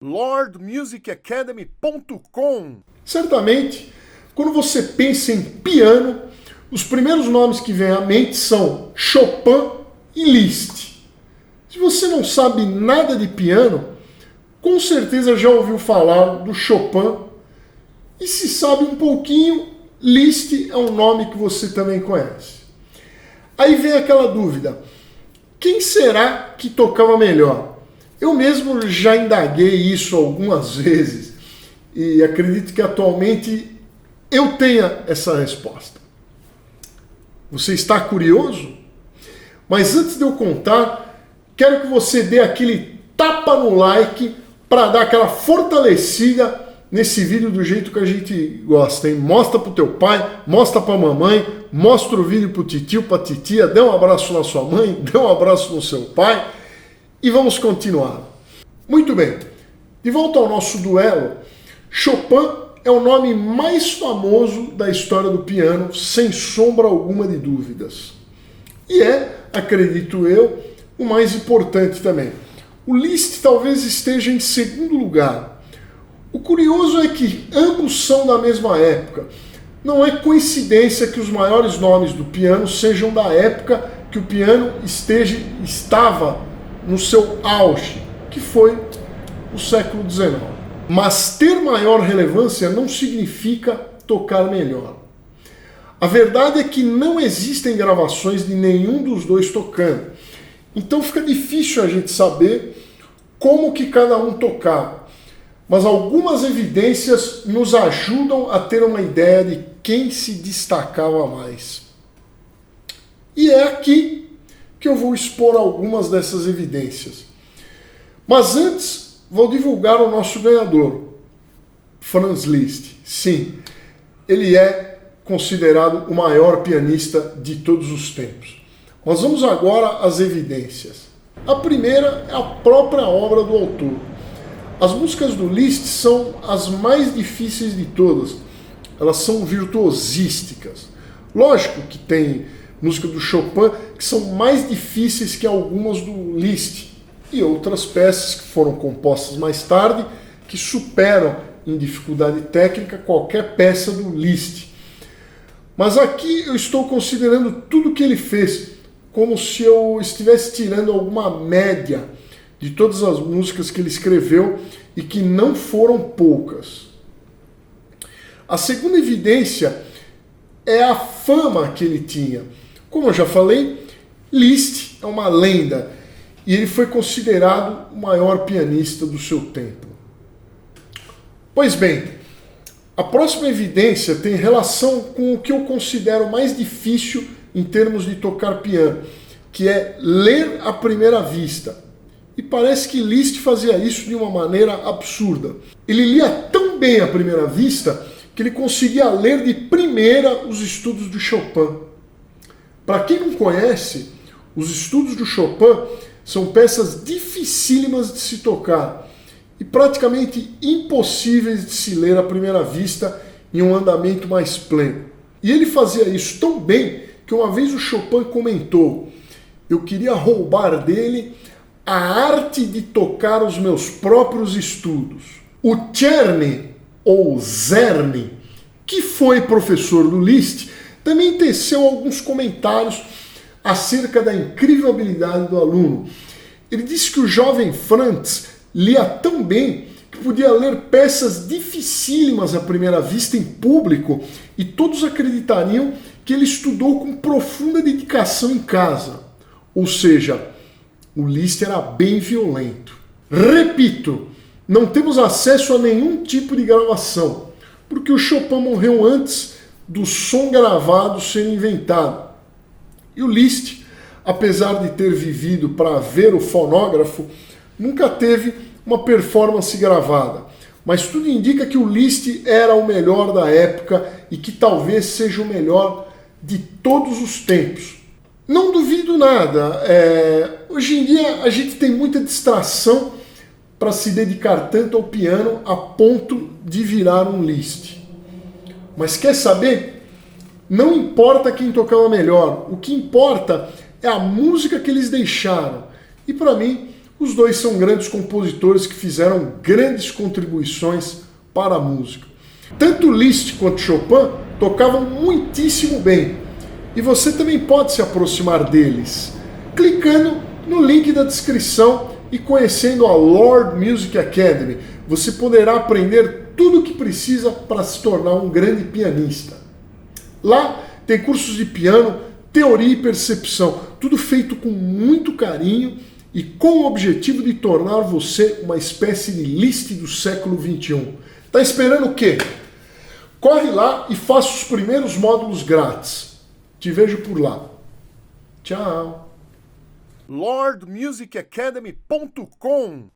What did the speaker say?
lordmusicacademy.com. Certamente, quando você pensa em piano, os primeiros nomes que vêm à mente são Chopin e Liszt. Se você não sabe nada de piano, com certeza já ouviu falar do Chopin, e se sabe um pouquinho, Liszt é um nome que você também conhece. Aí vem aquela dúvida: quem será que tocava melhor? Eu mesmo já indaguei isso algumas vezes e acredito que atualmente eu tenha essa resposta. Você está curioso? Mas antes de eu contar, quero que você dê aquele tapa no like para dar aquela fortalecida nesse vídeo do jeito que a gente gosta, hein? Mostra pro teu pai, mostra pra mamãe, mostra o vídeo pro titio, pra titia, dê um abraço na sua mãe, dê um abraço no seu pai e vamos continuar. Muito bem, de volta ao nosso duelo, Chopin é o nome mais famoso da história do piano, sem sombra alguma de dúvidas. E é, acredito eu, o mais importante também. O Liszt talvez esteja em segundo lugar. O curioso é que ambos são da mesma época. Não é coincidência que os maiores nomes do piano sejam da época que o piano estava no seu auge, que foi o século XIX. Mas ter maior relevância não significa tocar melhor. A verdade é que não existem gravações de nenhum dos dois tocando. Então fica difícil a gente saber como que cada um tocava. Mas algumas evidências nos ajudam a ter uma ideia de quem se destacava mais. E é aqui que eu vou expor algumas dessas evidências. Mas antes, vou divulgar o nosso ganhador, Franz Liszt. Sim, ele é considerado o maior pianista de todos os tempos. Nós vamos agora às evidências. A primeira é a própria obra do autor. As músicas do Liszt são as mais difíceis de todas. Elas são virtuosísticas. Lógico que tem música do Chopin que são mais difíceis que algumas do Liszt. E outras peças que foram compostas mais tarde que superam em dificuldade técnica qualquer peça do Liszt. Mas aqui eu estou considerando tudo que ele fez como se eu estivesse tirando alguma média de todas as músicas que ele escreveu e que não foram poucas. A segunda evidência é a fama que ele tinha. Como eu já falei, Liszt é uma lenda e ele foi considerado o maior pianista do seu tempo. Pois bem, a próxima evidência tem relação com o que eu considero mais difícil em termos de tocar piano, que é ler à primeira vista. E parece que Liszt fazia isso de uma maneira absurda. Ele lia tão bem à primeira vista que ele conseguia ler de primeira os estudos do Chopin. Para quem não conhece, os estudos do Chopin são peças dificílimas de se tocar e praticamente impossíveis de se ler à primeira vista em um andamento mais pleno. E ele fazia isso tão bem que uma vez o Chopin comentou: eu queria roubar dele a arte de tocar os meus próprios estudos. O Czerny, ou Czerny, que foi professor do Liszt, também teceu alguns comentários acerca da incrível habilidade do aluno. Ele disse que o jovem Franz lia tão bem que podia ler peças dificílimas à primeira vista em público e todos acreditariam que ele estudou com profunda dedicação em casa. Ou seja, o Liszt era bem violento. Repito, não temos acesso a nenhum tipo de gravação, porque o Chopin morreu antes do som gravado ser inventado. E o Liszt, apesar de ter vivido para ver o fonógrafo, nunca teve uma performance gravada. Mas tudo indica que o Liszt era o melhor da época e que talvez seja o melhor de todos os tempos. Não duvido nada. Hoje em dia a gente tem muita distração para se dedicar tanto ao piano a ponto de virar um Liszt. Mas quer saber? Não importa quem tocava melhor. O que importa é a música que eles deixaram. E para mim, Os dois são grandes compositores que fizeram grandes contribuições para a música. Tanto Liszt quanto Chopin tocavam muitíssimo bem, e você também pode se aproximar deles, clicando no link da descrição e conhecendo a Lord Music Academy. Você poderá aprender tudo o que precisa para se tornar um grande pianista. Lá tem cursos de piano, teoria e percepção, tudo feito com muito carinho e com o objetivo de tornar você uma espécie de Liszt do século XXI. Tá esperando o quê? Corre lá e faça os primeiros módulos grátis. Te vejo por lá. Tchau. lordmusicacademy.com